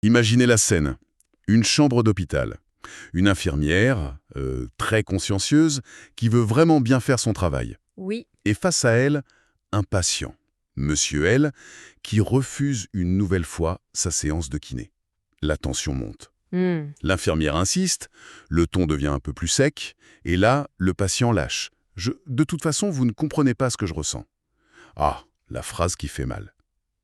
Imaginez la scène. Une chambre d'hôpital. Une infirmière, très consciencieuse, qui veut vraiment bien faire son travail. Oui. Et face à elle, un patient, Monsieur L, qui refuse une nouvelle fois sa séance de kiné. La tension monte. Hmm. L'infirmière insiste, le ton devient un peu plus sec, et là, le patient lâche. De toute façon, vous ne comprenez pas ce que je ressens. Ah, la phrase qui fait mal.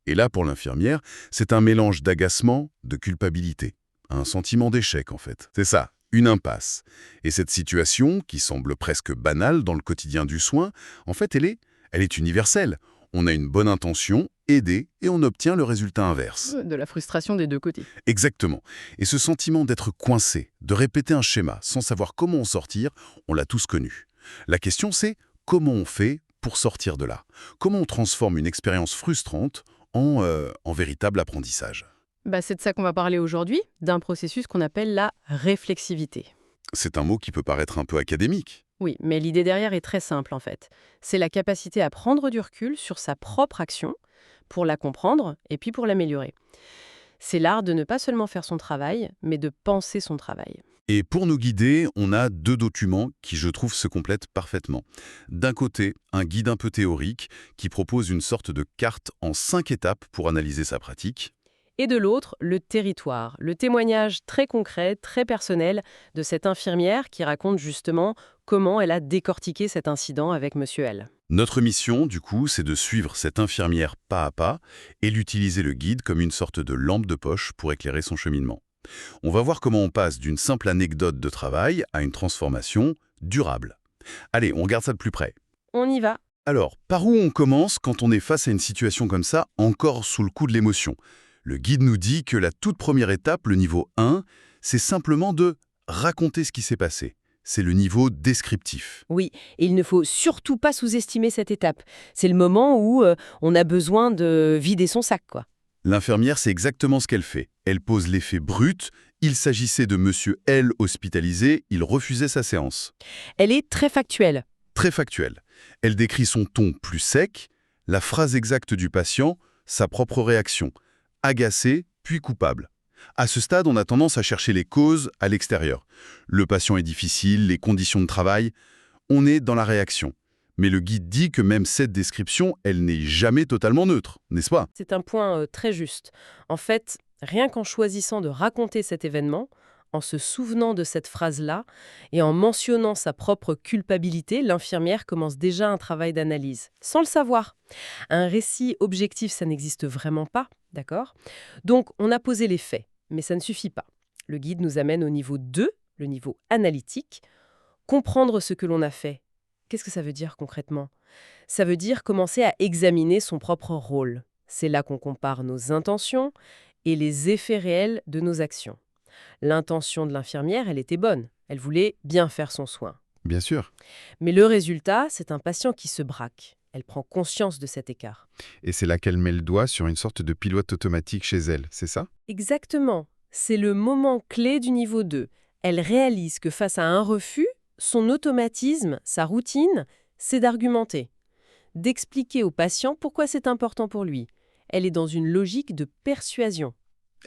Et là, pour l'infirmière, c'est un mélange d'agacement, de culpabilité. Un sentiment d'échec, en fait. C'est ça, une impasse. Et cette situation, qui semble presque banale dans le quotidien du soin, en fait, elle est universelle. On a une bonne intention, aider, et on obtient le résultat inverse. De la frustration des deux côtés. Exactement. Et ce sentiment d'être coincé, de répéter un schéma sans savoir comment en sortir, on l'a tous connu. La question c'est comment on fait pour sortir de là? Comment on transforme une expérience frustrante en véritable apprentissage? C'est de ça qu'on va parler aujourd'hui, d'un processus qu'on appelle la réflexivité. C'est un mot qui peut paraître un peu académique. Oui, mais l'idée derrière est très simple en fait. C'est la capacité à prendre du recul sur sa propre action pour la comprendre et puis pour l'améliorer. C'est l'art de ne pas seulement faire son travail, mais de penser son travail. Et pour nous guider, on a deux documents qui, je trouve, se complètent parfaitement. D'un côté, un guide un peu théorique qui propose une sorte de carte en 5 étapes pour analyser sa pratique. Et de l'autre, le territoire, le témoignage très concret, très personnel de cette infirmière qui raconte justement comment elle a décortiqué cet incident avec Monsieur L. Notre mission, du coup, c'est de suivre cette infirmière pas à pas et l'utiliser le guide comme une sorte de lampe de poche pour éclairer son cheminement. On va voir comment on passe d'une simple anecdote de travail à une transformation durable. Allez, on regarde ça de plus près. On y va. Alors, par où on commence quand on est face à une situation comme ça, encore sous le coup de l'émotion? Le guide nous dit que la toute première étape, le niveau 1, c'est simplement de raconter ce qui s'est passé. C'est le niveau descriptif. Oui, et il ne faut surtout pas sous-estimer cette étape. C'est le moment où on a besoin de vider son sac, quoi. L'infirmière, c'est exactement ce qu'elle fait. Elle pose les faits bruts. Il s'agissait de monsieur L hospitalisé, il refusait sa séance. Elle est très factuelle. Très factuelle. Elle décrit son ton plus sec, la phrase exacte du patient, sa propre réaction. Agacé, puis coupable. À ce stade, on a tendance à chercher les causes à l'extérieur. Le patient est difficile, les conditions de travail. On est dans la réaction. Mais le guide dit que même cette description, elle n'est jamais totalement neutre, n'est-ce pas? C'est un point très juste. En fait, rien qu'en choisissant de raconter cet événement, en se souvenant de cette phrase-là et en mentionnant sa propre culpabilité, l'infirmière commence déjà un travail d'analyse, sans le savoir. Un récit objectif, ça n'existe vraiment pas, d'accord? Donc, on a posé les faits, mais ça ne suffit pas. Le guide nous amène au niveau 2, le niveau analytique. Comprendre ce que l'on a fait. Qu'est-ce que ça veut dire concrètement? Ça veut dire commencer à examiner son propre rôle. C'est là qu'on compare nos intentions et les effets réels de nos actions. L'intention de l'infirmière, elle était bonne. Elle voulait bien faire son soin. Bien sûr. Mais le résultat, c'est un patient qui se braque. Elle prend conscience de cet écart. Et c'est là qu'elle met le doigt sur une sorte de pilote automatique chez elle, c'est ça? Exactement. C'est le moment clé du niveau 2. Elle réalise que face à un refus, son automatisme, sa routine, c'est d'argumenter, d'expliquer au patient pourquoi c'est important pour lui. Elle est dans une logique de persuasion.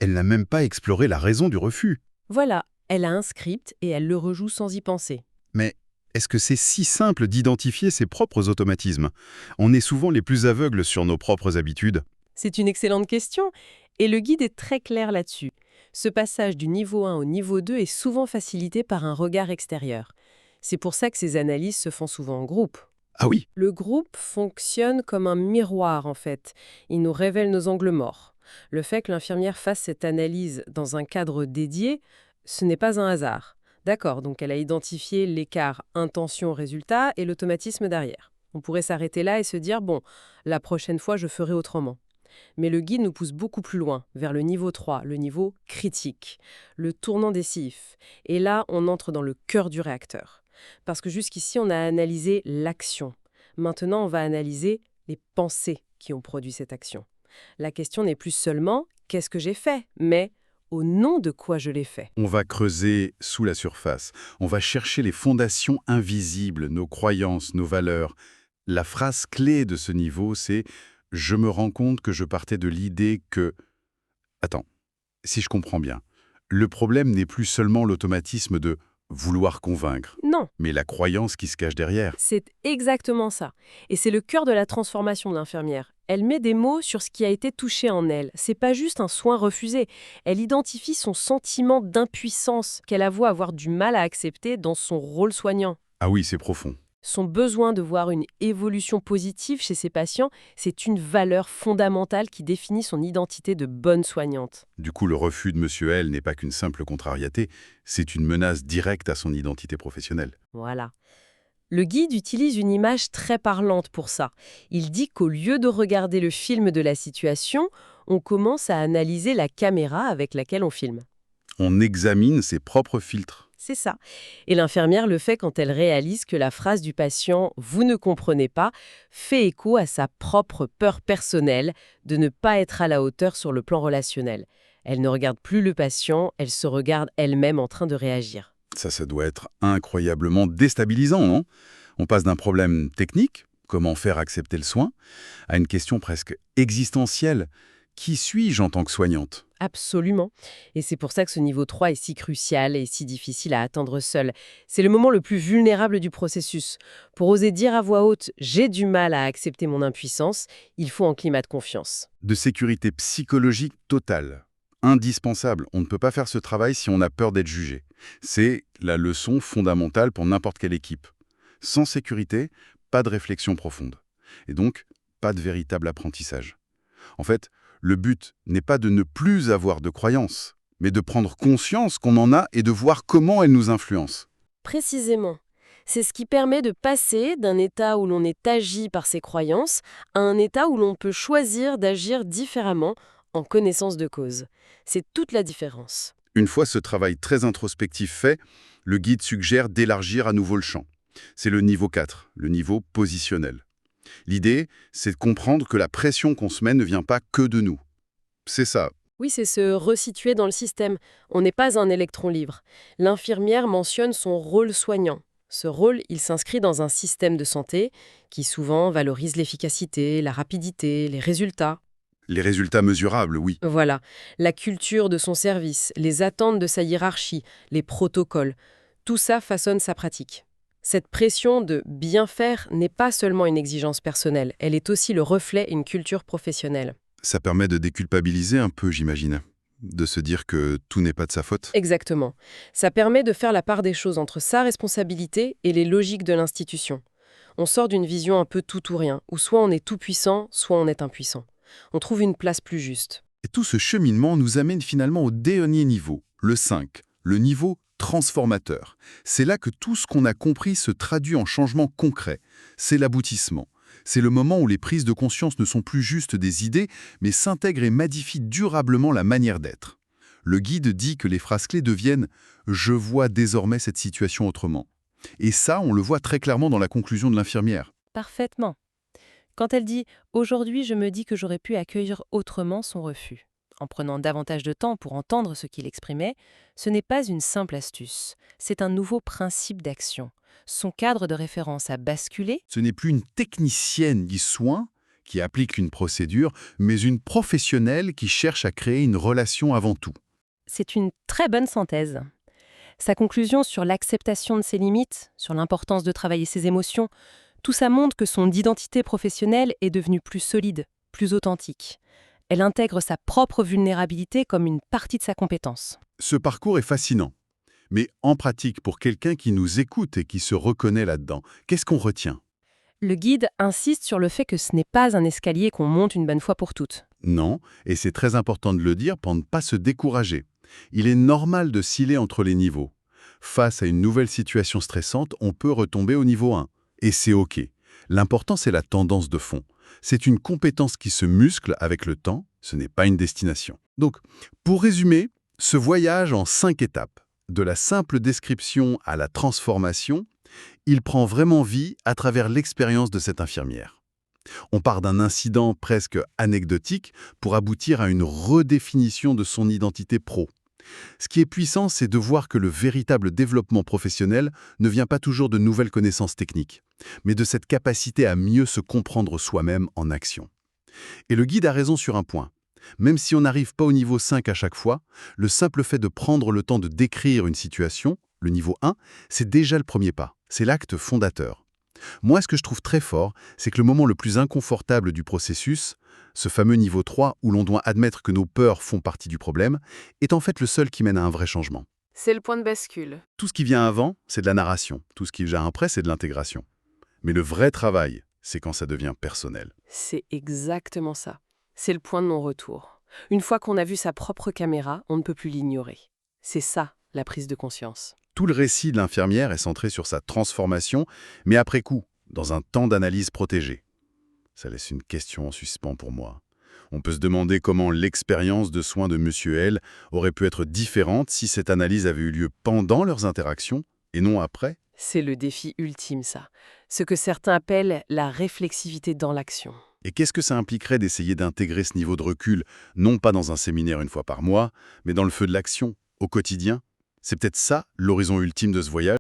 Elle n'a même pas exploré la raison du refus. Voilà, elle a un script et elle le rejoue sans y penser. Mais est-ce que c'est si simple d'identifier ses propres automatismes? On est souvent les plus aveugles sur nos propres habitudes. C'est une excellente question et le guide est très clair là-dessus. Ce passage du niveau 1 au niveau 2 est souvent facilité par un regard extérieur. C'est pour ça que ces analyses se font souvent en groupe. Ah oui, Le groupe fonctionne comme un miroir en fait. Il nous révèle nos angles morts. Le fait que l'infirmière fasse cette analyse dans un cadre dédié, ce n'est pas un hasard. D'accord, donc elle a identifié l'écart intention-résultat et l'automatisme derrière. On pourrait s'arrêter là et se dire, bon, la prochaine fois, je ferai autrement. Mais le guide nous pousse beaucoup plus loin, vers le niveau 3, le niveau critique, le tournant décisif. Et là, on entre dans le cœur du réacteur. Parce que jusqu'ici, on a analysé l'action. Maintenant, on va analyser les pensées qui ont produit cette action. La question n'est plus seulement « qu'est-ce que j'ai fait ?», mais « au nom de quoi je l'ai fait ?» on va creuser sous la surface. On va chercher les fondations invisibles, nos croyances, nos valeurs. La phrase clé de ce niveau, c'est « je me rends compte que je partais de l'idée que… » Attends, si je comprends bien, le problème n'est plus seulement l'automatisme de vouloir convaincre, Non, mais la croyance qui se cache derrière. c'est exactement ça. Et c'est le cœur de la transformation de l'infirmière. Elle met des mots sur ce qui a été touché en elle. C'est pas juste un soin refusé. Elle identifie son sentiment d'impuissance qu'elle avoue avoir du mal à accepter dans son rôle soignant. Ah oui, c'est profond. Son besoin de voir une évolution positive chez ses patients, c'est une valeur fondamentale qui définit son identité de bonne soignante. Du coup, le refus de Monsieur L n'est pas qu'une simple contrariété, c'est une menace directe à son identité professionnelle. Voilà. Le guide utilise une image très parlante pour ça. Il dit qu'au lieu de regarder le film de la situation, on commence à analyser la caméra avec laquelle on filme. On examine ses propres filtres. C'est ça. Et l'infirmière le fait quand elle réalise que la phrase du patient « vous ne comprenez pas » fait écho à sa propre peur personnelle de ne pas être à la hauteur sur le plan relationnel. Elle ne regarde plus le patient, elle se regarde elle-même en train de réagir. Ça doit être incroyablement déstabilisant, non? On passe d'un problème technique, comment faire accepter le soin, à une question presque existentielle. Qui suis-je en tant que soignante? Absolument. Et c'est pour ça que ce niveau 3 est si crucial et si difficile à atteindre seul. C'est le moment le plus vulnérable du processus. Pour oser dire à voix haute « j'ai du mal à accepter mon impuissance », il faut un climat de confiance. De sécurité psychologique totale. Indispensable. On ne peut pas faire ce travail si on a peur d'être jugé. C'est la leçon fondamentale pour n'importe quelle équipe. Sans sécurité, pas de réflexion profonde. Et donc, pas de véritable apprentissage. En fait, le but n'est pas de ne plus avoir de croyances, mais de prendre conscience qu'on en a et de voir comment elles nous influencent. Précisément. C'est ce qui permet de passer d'un état où l'on est agi par ses croyances à un état où l'on peut choisir d'agir différemment en connaissance de cause. C'est toute la différence. Une fois ce travail très introspectif fait, le guide suggère d'élargir à nouveau le champ. C'est le niveau 4, le niveau positionnel. L'idée, c'est de comprendre que la pression qu'on se met ne vient pas que de nous. C'est ça. Oui, c'est se resituer dans le système. On n'est pas un électron libre. L'infirmière mentionne son rôle soignant. Ce rôle, il s'inscrit dans un système de santé qui souvent valorise l'efficacité, la rapidité, les résultats. Les résultats mesurables, oui. Voilà, la culture de son service, les attentes de sa hiérarchie, les protocoles, tout ça façonne sa pratique. Cette pression de bien faire n'est pas seulement une exigence personnelle, elle est aussi le reflet d'une culture professionnelle. Ça permet de déculpabiliser un peu, j'imagine. De se dire que tout n'est pas de sa faute. Exactement. Ça permet de faire la part des choses entre sa responsabilité et les logiques de l'institution. On sort d'une vision un peu tout ou rien, où soit on est tout puissant, soit on est impuissant. On trouve une place plus juste. Et tout ce cheminement nous amène finalement au dernier niveau, le 5, le niveau transformateur. C'est là que tout ce qu'on a compris se traduit en changement concret. C'est l'aboutissement. C'est le moment où les prises de conscience ne sont plus juste des idées, mais s'intègrent et modifient durablement la manière d'être. Le guide dit que les phrases clés deviennent « je vois désormais cette situation autrement ». Et ça, on le voit très clairement dans la conclusion de l'infirmière. Parfaitement. Quand elle dit « aujourd'hui, je me dis que j'aurais pu accueillir autrement son refus », en prenant davantage de temps pour entendre ce qu'il exprimait, ce n'est pas une simple astuce, c'est un nouveau principe d'action. Son cadre de référence a basculé. Ce n'est plus une technicienne du soin qui applique une procédure, mais une professionnelle qui cherche à créer une relation avant tout. C'est une très bonne synthèse. Sa conclusion sur l'acceptation de ses limites, sur l'importance de travailler ses émotions, tout ça montre que son identité professionnelle est devenue plus solide, plus authentique. Elle intègre sa propre vulnérabilité comme une partie de sa compétence. Ce parcours est fascinant. Mais en pratique, pour quelqu'un qui nous écoute et qui se reconnaît là-dedans, qu'est-ce qu'on retient? Le guide insiste sur le fait que ce n'est pas un escalier qu'on monte une bonne fois pour toutes. Non, et c'est très important de le dire pour ne pas se décourager. Il est normal de sciller entre les niveaux. Face à une nouvelle situation stressante, on peut retomber au niveau 1. Et c'est OK. L'important, c'est la tendance de fond. C'est une compétence qui se muscle avec le temps, ce n'est pas une destination. Donc, pour résumer, ce voyage en 5 étapes, de la simple description à la transformation, il prend vraiment vie à travers l'expérience de cette infirmière. On part d'un incident presque anecdotique pour aboutir à une redéfinition de son identité pro. Ce qui est puissant, c'est de voir que le véritable développement professionnel ne vient pas toujours de nouvelles connaissances techniques, mais de cette capacité à mieux se comprendre soi-même en action. Et le guide a raison sur un point. Même si on n'arrive pas au niveau 5 à chaque fois, le simple fait de prendre le temps de décrire une situation, le niveau 1, c'est déjà le premier pas. C'est l'acte fondateur. Moi, ce que je trouve très fort, c'est que le moment le plus inconfortable du processus, ce fameux niveau 3 où l'on doit admettre que nos peurs font partie du problème, est en fait le seul qui mène à un vrai changement. C'est le point de bascule. Tout ce qui vient avant, c'est de la narration. Tout ce qui vient après, c'est de l'intégration. Mais le vrai travail, c'est quand ça devient personnel. C'est exactement ça. C'est le point de non-retour. Une fois qu'on a vu sa propre caméra, on ne peut plus l'ignorer. C'est ça, la prise de conscience. Tout le récit de l'infirmière est centré sur sa transformation, mais après coup, dans un temps d'analyse protégé. Ça laisse une question en suspens pour moi. On peut se demander comment l'expérience de soins de Monsieur L aurait pu être différente si cette analyse avait eu lieu pendant leurs interactions et non après. C'est le défi ultime, ça. Ce que certains appellent la réflexivité dans l'action. Et qu'est-ce que ça impliquerait d'essayer d'intégrer ce niveau de recul, non pas dans un séminaire une fois par mois, mais dans le feu de l'action, au quotidien? C'est peut-être ça, l'horizon ultime de ce voyage.